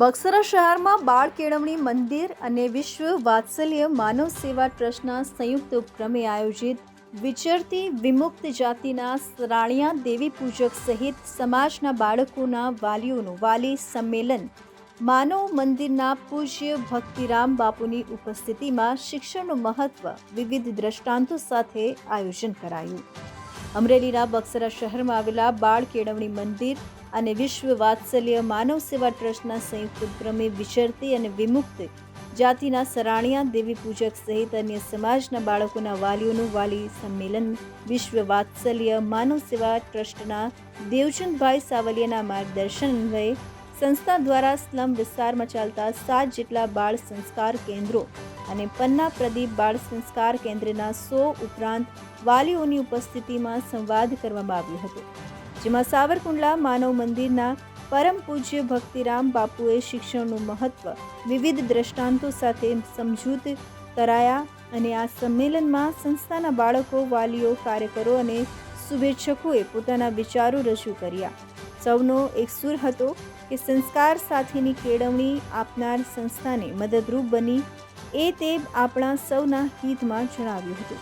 બક્સરા શહેરમાં બાળ કેળવણી મંદિર અને વિશ્વ વાત્સલ્ય માનવ સેવા ટ્રસ્ટના સંયુક્ત ઉપક્રમે આયોજિત વિચરતી વિમુક્ત જાતિના રાણિયા દેવી પૂજક સહિત સમાજના બાળકોના વાલીઓનું વાલી સંમેલન માનવ મંદિરના પૂજ્ય ભક્તિરામ બાપુની ઉપસ્થિતિમાં શિક્ષણનું મહત્વ વિવિધ દ્રષ્ટાંતો સાથે આયોજન કરાયું। અમરેલીના બક્સરા શહેરમાં આવેલા બાળ કેળવણી મંદિર અને વિશ્વ વાત્સલ્ય માનવ સેવા ટ્રસ્ટના સંયુક્ત ઉપક્રમે વિચરતી અને વિમુક્ત જાતિના સરાણિયા દેવી પૂજક સહિત અન્ય સમાજના બાળકોના વાલીઓનું વાલી સંમેલન વિશ્વ વાત્સલ્ય માનવ સેવા ટ્રસ્ટના દેવચંદભાઈ સાવલિયાના માર્ગદર્શન અન્વયે સંસ્થા દ્વારા સ્લમ વિસ્તારમાં ચાલતા 7 જેટલા બાળ સંસ્કાર કેન્દ્રો અને પન્ના પ્રદીપ બાળ સંસ્કાર કેન્દ્રના 100 ઉપરાંત વાલીઓની ઉપસ્થિતિમાં સંવાદ કરવામાં આવ્યો હતો, જેમાં સાવરકુંડલા માનવ મંદિરના પરમ પૂજ્ય ભક્તિરામ બાપુએ શિક્ષણનું મહત્વ વિવિધ દ્રષ્ટાંતો સાથે સમજૂત કરાયા અને આ સંમેલનમાં સંસ્થાના બાળકો, વાલીઓ, કાર્યકરો અને શુભેચ્છકોએ પોતાના વિચારો રજૂ કર્યા। સૌનો એક સુર હતો કે સંસ્કાર સાથેની કેળવણી આપનાર સંસ્થાને મદદરૂપ બની એ તે આપણા સૌના હિતમાં જણાવ્યું હતું।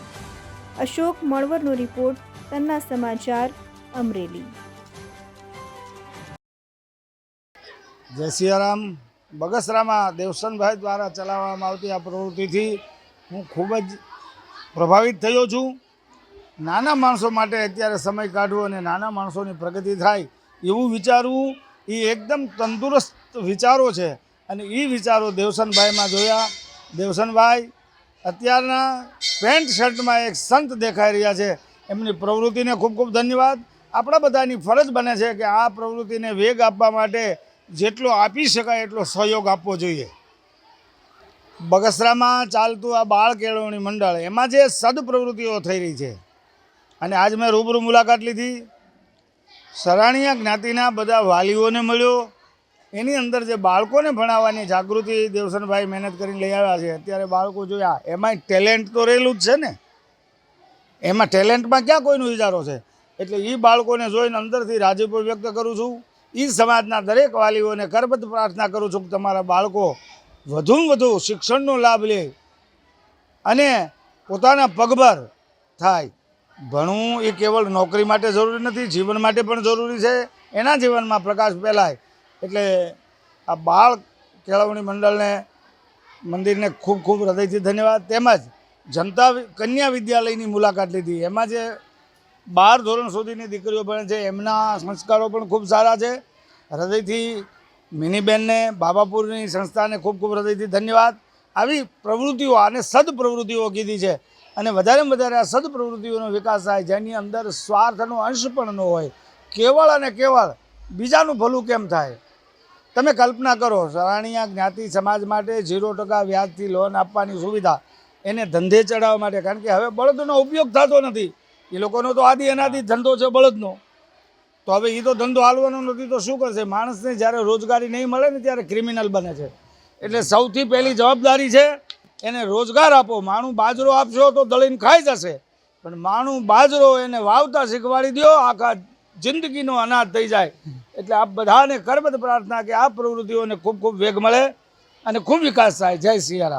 અશોક મળવરનો રિપોર્ટ, તન્ના સમાચાર, અમરેલી। જય સિયારામ। બગસરામાં દેવસનભાઈ દ્વારા ચલાવવામાં આવતી આ પ્રવૃત્તિથી હું ખૂબ જ પ્રભાવિત થયો છું। નાના માણસો માટે અત્યારે સમય કાઢવો અને નાના માણસોની પ્રગતિ થાય એવું વિચારવું એ એકદમ તંદુરસ્ત વિચારો છે અને એ વિચારો દેવસનભાઈમાં જોયા। દેવસનભાઈ અત્યારના પેન્ટ શર્ટમાં એક સંત દેખાઈ રહ્યા છે, એમની પ્રવૃત્તિને ખૂબ ખૂબ ધન્યવાદ। આપણા બધાની ફરજ બને છે કે આ પ્રવૃત્તિને વેગ આપવા માટે જેટલો આપી શકાય એટલો સહયોગ આપવો જોઈએ। બગસરામાં ચાલતું આ બાળ કેળવણી મંડળ, એમાં જે સદપ્રવૃત્તિઓ થઈ રહી છે અને આજ મેં રૂબરૂ મુલાકાત લીધી, સરાણીયા જ્ઞાતિના બધા વાલીઓને મળ્યો, એની અંદર જે બાળકોને ભણાવવાની જાગૃતિ દેવસનભાઈ મહેનત કરીને લઈ આવ્યા છે। અત્યારે બાળકો જોયા, એમાંય ટેલેન્ટ તો રહેલું જ છે ને, એમાં ટેલેન્ટમાં ક્યાં કોઈનો વિચારો છે? એટલે એ બાળકોને જોઈને અંદરથી રાજીપો વ્યક્ત કરું છું। એ સમાજના દરેક વાલીઓને કરબદ્ધ પ્રાર્થના કરું છું કે તમારા બાળકો વધુમાં વધુ શિક્ષણનો લાભ લે અને પોતાના પગભર થાય। ભણવું એ કેવળ નોકરી માટે જરૂરી નથી, જીવન માટે પણ જરૂરી છે, એના જીવનમાં પ્રકાશ ફેલાય। એટલે આ બાળ કેળવણી મંદિરને ખૂબ ખૂબ હૃદયથી ધન્યવાદ। તેમજ જનતા કન્યા વિદ્યાલયની મુલાકાત લીધી, એમાં જે 12 ધોરણ સુધીની દીકરીઓ ભણે છે એમના સંસ્કારો પણ ખૂબ સારા છે। હૃદયથી મિનીબેનને, બાબાપુરની સંસ્થાને ખૂબ ખૂબ હૃદયથી ધન્યવાદ। આવી પ્રવૃત્તિઓ અને સદપ્રવૃત્તિઓ કીધી છે અને વધારેમાં વધારે આ સદપ્રવૃત્તિઓનો વિકાસ થાય જેની અંદર સ્વાર્થનો અંશ પણ ન હોય, કેવળ અને કેવળ બીજાનું ભલું કેમ થાય। તમે કલ્પના કરો, સરાણીયા જ્ઞાતિ સમાજ માટે 0% વ્યાજથી લોન આપવાની સુવિધા, એને ધંધે ચડાવવા માટે, કારણ કે હવે બળદનો ઉપયોગ થતો નથી। એ લોકોનો તો આદિ અનાદિ ધંધો છે બળદનો, તો હવે એ તો ધંધો હાલવાનો નથી તો શું કરશે? માણસને જ્યારે રોજગારી નહીં મળે ને ત્યારે ક્રિમિનલ બને છે। એટલે સૌથી પહેલી જવાબદારી છે એને રોજગાર આપો। માણું બાજરો આપશો તો દળીને ખાઈ જશે, પણ માણું બાજરો એને વાવતા શીખવાડી દો, આખા જિંદગીનો અનાજ થઈ જાય। એટલે આપ બધાને કરબદ્ધ પ્રાર્થના કે આ પ્રવૃત્તિઓને ખૂબ ખૂબ વેગ મળે અને ખૂબ વિકાસ થાય। જય સિયારામ।